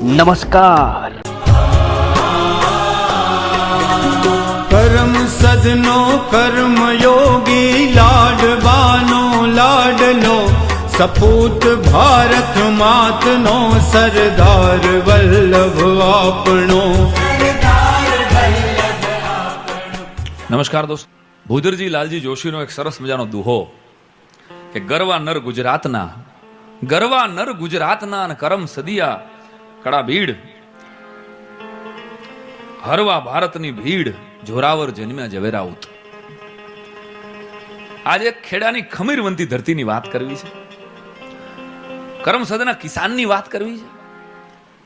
નમસ્કાર. કર્મ સદનો કર્મયોગી લાડવાનો લાડલો સપૂત ભારત માતનો સરદાર વલ્લભ આપણો. નમસ્કાર દોસ્તો, ભૂદરજી લાલજી જોશીનો એક સરસ મજાનો દુહો કે ગરવા નર ગુજરાતના અને કરમ સદિયા કડા ભીડ હરવા ભારતની ભીડ જોરાવર જન્મ્યા ઝવેરાઉત. આજે ખેડાની ખમીરવંતી ધરતીની વાત કરવી છે, કરમ સદના કિસાનની વાત કરવી છે.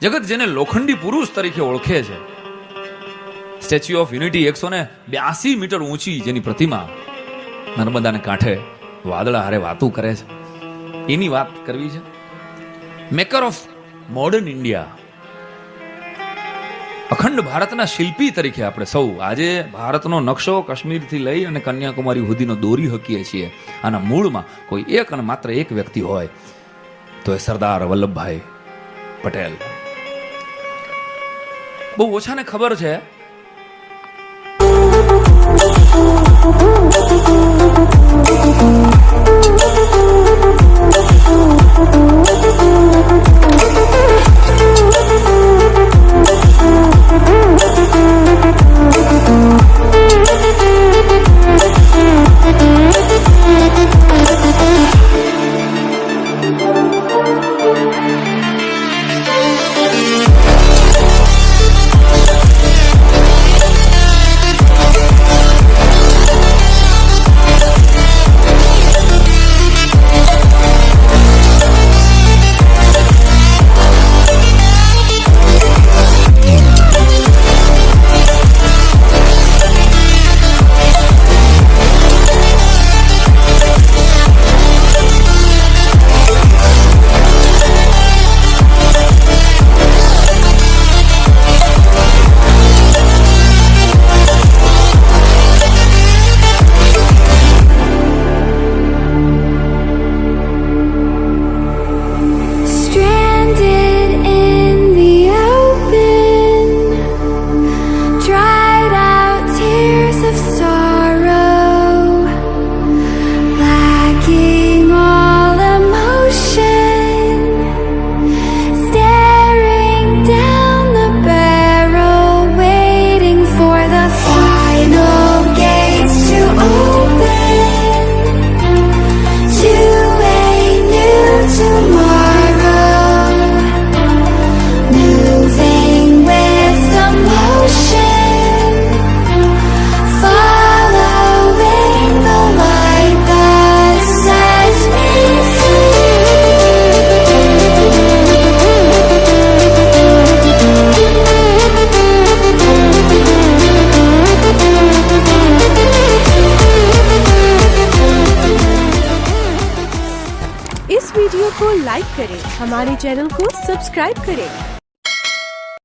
જગત જેને લોખંડી પુરુષ તરીકે ઓળખે છે, સ્ટેચ્યુ ઓફ યુનિટી 182 મીટર ઊંચી જેની પ્રતિમા નર્મદાને કાંઠે વાદળા હારે વાતું કરે છે, એની વાત કરવી છે. મેકર ઓફ મોડર્ન ઇન્ડિયા, અખંડ ભારતના શિલ્પી તરીકે આપણે સૌ આજે ભારતનો નકશો કાશ્મીરથી લઈ અને કન્યાકુમારી સુધીનો દોરી શકીએ છીએ. આના મૂળમાં કોઈ એક અને માત્ર એક વ્યક્તિ હોય તો એ સરદાર વલ્લભભાઈ પટેલ. બહુ ઓછાને ખબર છે इस वीडियो को लाइक करें, हमारे चैनल को सब्सक्राइब करें